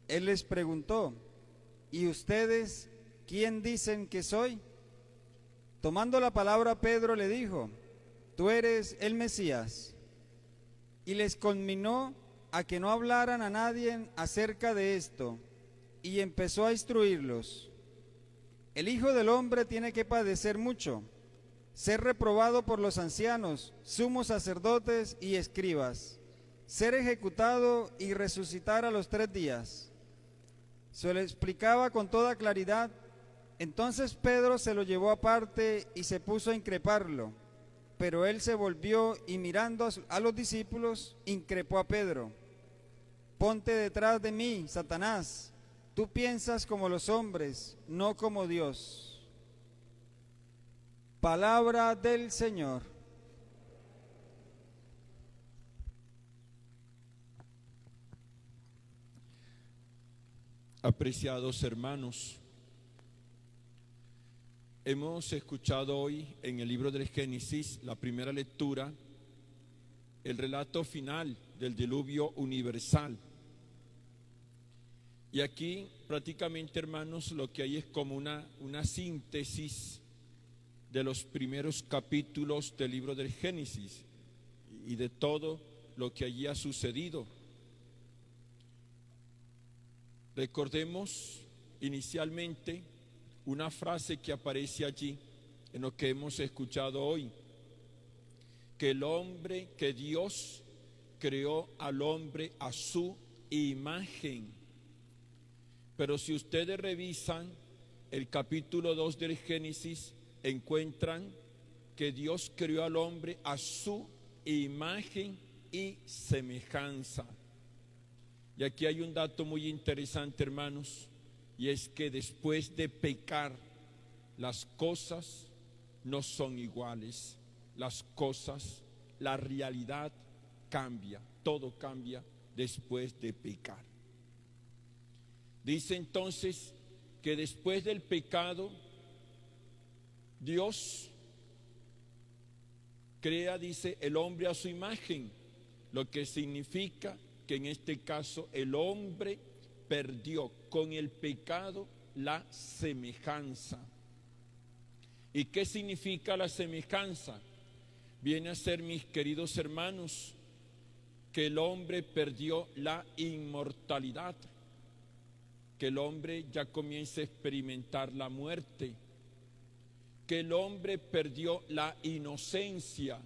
Él les preguntó: ¿y ustedes quién dicen que soy? Tomando la palabra, Pedro le dijo: tú eres el Mesías. Y les conminó a que no hablaran a nadie acerca de esto, y empezó a instruirlos: el Hijo del Hombre tiene que padecer mucho, ser reprobado por los ancianos, sumos sacerdotes y escribas, ser ejecutado y resucitar a los 3 días. Se lo explicaba con toda claridad. Entonces Pedro se lo llevó aparte y se puso a increparlo. Pero él se volvió y mirando a los discípulos, increpó a Pedro: ponte detrás de mí, Satanás. Tú piensas como los hombres, no como Dios. Palabra del Señor. Apreciados hermanos, hemos escuchado hoy en el libro del Génesis, la primera lectura, el relato final del diluvio universal. Y aquí prácticamente, hermanos, lo que hay es como una síntesis de los primeros capítulos del libro del Génesis y de todo lo que allí ha sucedido. Recordemos inicialmente una frase que aparece allí en lo que hemos escuchado hoy: que que Dios creó al hombre a su imagen. Pero si ustedes revisan el capítulo 2 del Génesis, encuentran que Dios creó al hombre a su imagen y semejanza. Y aquí hay un dato muy interesante, hermanos, y es que después de pecar, las cosas no son iguales. Las cosas, la realidad cambia, todo cambia después de pecar. Dice entonces que después del pecado, Dios crea, dice, el hombre a su imagen, lo que significa que en este caso el hombre perdió con el pecado la semejanza. ¿Y qué significa la semejanza? Viene a ser, mis queridos hermanos, que el hombre perdió la inmortalidad, que el hombre ya comienza a experimentar la muerte, que el hombre perdió la inocencia,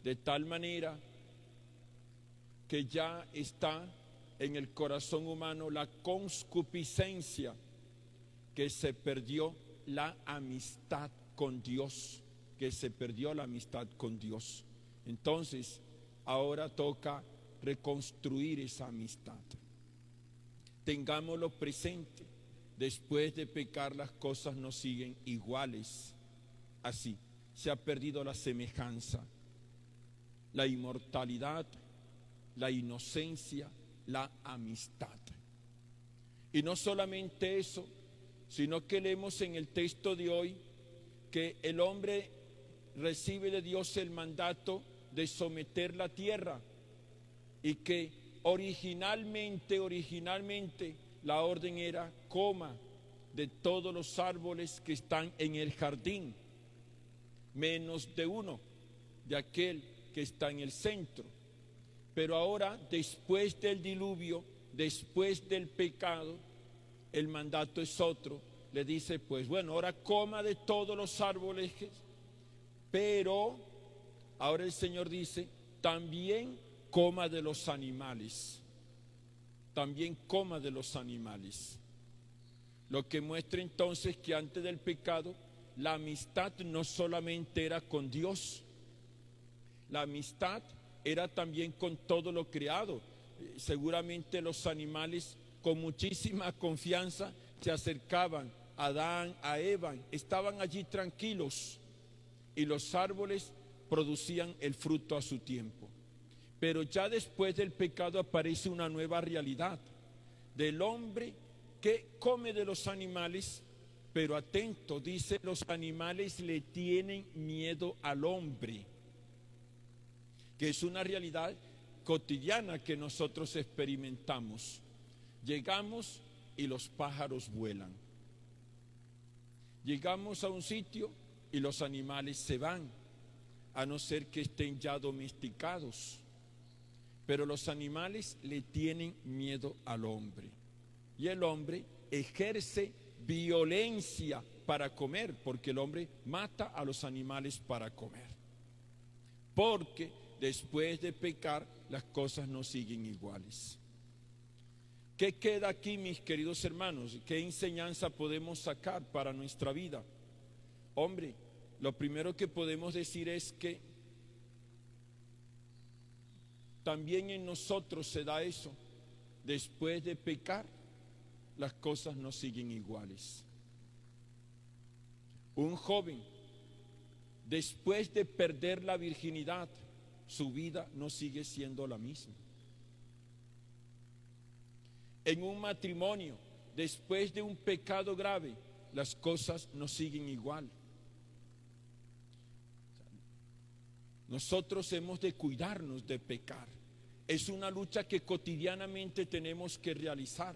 de tal manera que ya está en el corazón humano la concupiscencia, que se perdió la amistad con Dios, que se perdió la amistad con Dios. Entonces, ahora toca reconstruir esa amistad. Tengámoslo presente: después de pecar las cosas no siguen iguales. Así, se ha perdido la semejanza, la inmortalidad, la inocencia, la amistad. Y no solamente eso, sino que leemos en el texto de hoy que el hombre recibe de Dios el mandato de someter la tierra, y que originalmente la orden era: coma de todos los árboles que están en el jardín, menos de uno, de aquel que está en el centro. Pero ahora, después del diluvio, después del pecado, el mandato es otro. Le dice: pues bueno, ahora coma de todos los árboles, pero ahora el Señor dice: también coma de los animales, también coma de los animales. Lo que muestra entonces que antes del pecado, la amistad no solamente era con Dios, la amistad era también con todo lo creado. Seguramente los animales con muchísima confianza se acercaban a Adán, a Eva, estaban allí tranquilos, y los árboles producían el fruto a su tiempo. Pero ya después del pecado aparece una nueva realidad del hombre que come de los animales, pero atento, dice: los animales le tienen miedo al hombre, que es una realidad cotidiana que nosotros experimentamos. Llegamos y los pájaros vuelan. Llegamos a un sitio y los animales se van, a no ser que estén ya domesticados. Pero los animales le tienen miedo al hombre. Y el hombre ejerce violencia para comer, porque el hombre mata a los animales para comer. Porque después de pecar, las cosas no siguen iguales. ¿Qué queda aquí, mis queridos hermanos? ¿Qué enseñanza podemos sacar para nuestra vida? Hombre, lo primero que podemos decir es que también en nosotros se da eso. Después de pecar, las cosas no siguen iguales. Un joven, después de perder la virginidad, su vida no sigue siendo la misma. En un matrimonio, después de un pecado grave, las cosas no siguen igual. Nosotros hemos de cuidarnos de pecar. Es una lucha que cotidianamente tenemos que realizar,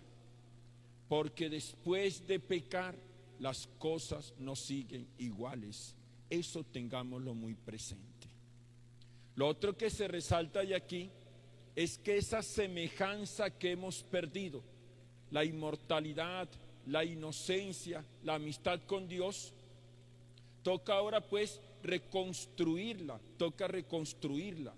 porque después de pecar las cosas no siguen iguales. Eso tengámoslo muy presente. Lo otro que se resalta de aquí es que esa semejanza que hemos perdido, la inmortalidad, la inocencia, la amistad con Dios, toca ahora pues reconstruirla, toca reconstruirla.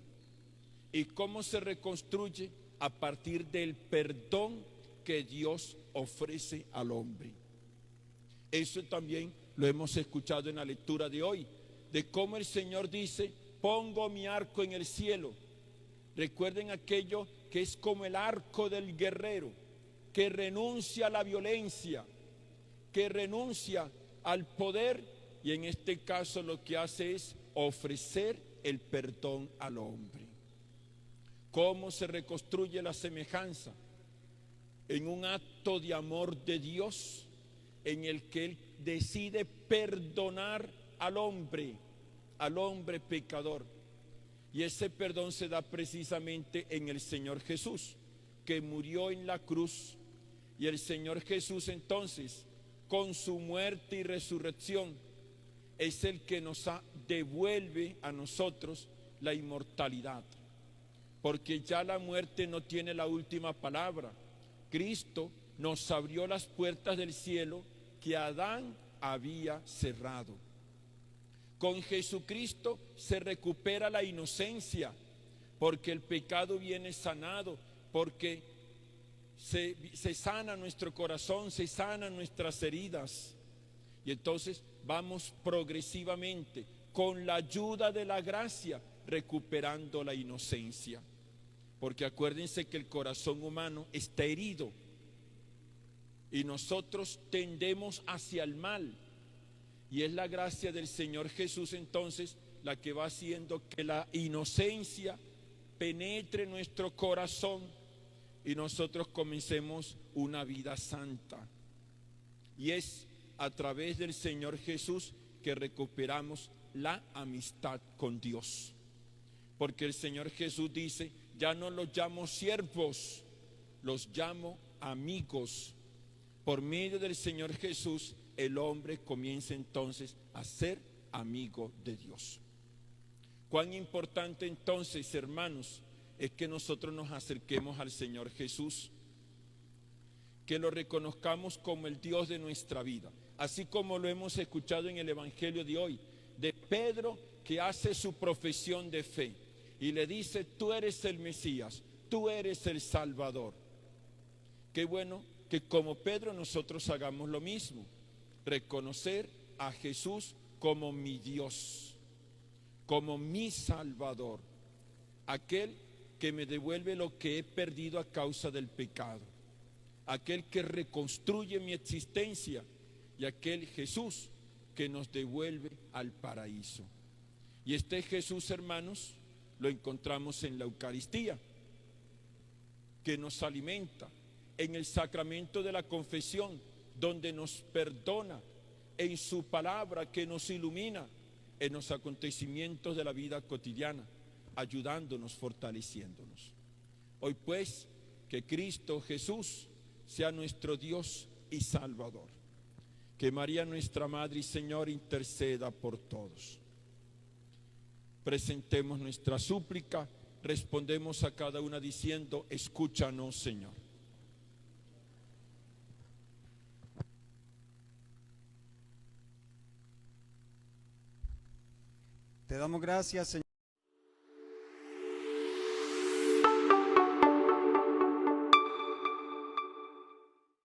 ¿Y cómo se reconstruye? A partir del perdón que Dios ofrece al hombre. Eso también lo hemos escuchado en la lectura de hoy, de cómo el Señor dice: pongo mi arco en el cielo. Recuerden aquello que es como el arco del guerrero, que renuncia a la violencia, que renuncia al poder, y en este caso lo que hace es ofrecer el perdón al hombre. ¿Cómo se reconstruye la semejanza? En un acto de amor de Dios, en el que Él decide perdonar al hombre pecador. Y ese perdón se da precisamente en el Señor Jesús, que murió en la cruz. Y el Señor Jesús entonces, con su muerte y resurrección, es el que nos devuelve a nosotros la inmortalidad. Porque ya la muerte no tiene la última palabra. Cristo nos abrió las puertas del cielo que Adán había cerrado. Con Jesucristo se recupera la inocencia, porque el pecado viene sanado, porque se sana nuestro corazón, se sanan nuestras heridas. Y entonces vamos progresivamente, con la ayuda de la gracia, recuperando la inocencia. Porque acuérdense que el corazón humano está herido y nosotros tendemos hacia el mal. Y es la gracia del Señor Jesús entonces la que va haciendo que la inocencia penetre nuestro corazón y nosotros comencemos una vida santa. Y es a través del Señor Jesús que recuperamos la amistad con Dios. Porque el Señor Jesús dice: ya no los llamo siervos, los llamo amigos. Por medio del Señor Jesús, el hombre comienza entonces a ser amigo de Dios. Cuán importante entonces, hermanos, es que nosotros nos acerquemos al Señor Jesús, que lo reconozcamos como el Dios de nuestra vida, así como lo hemos escuchado en el Evangelio de hoy, de Pedro, que hace su profesión de fe y le dice: tú eres el Mesías, tú eres el Salvador. Qué bueno que como Pedro nosotros hagamos lo mismo, reconocer a Jesús como mi Dios, como mi Salvador, aquel que me devuelve lo que he perdido a causa del pecado, aquel que reconstruye mi existencia, y aquel Jesús que nos devuelve al paraíso. Y este Jesús, hermanos, lo encontramos en la Eucaristía, que nos alimenta, en el sacramento de la confesión, donde nos perdona, en su palabra que nos ilumina, en los acontecimientos de la vida cotidiana, ayudándonos, fortaleciéndonos. Hoy pues, que Cristo Jesús sea nuestro Dios y Salvador. Que María, nuestra Madre y Señor, interceda por todos. Presentemos nuestra súplica, respondemos a cada una diciendo: escúchanos, Señor. Te damos gracias, Señor.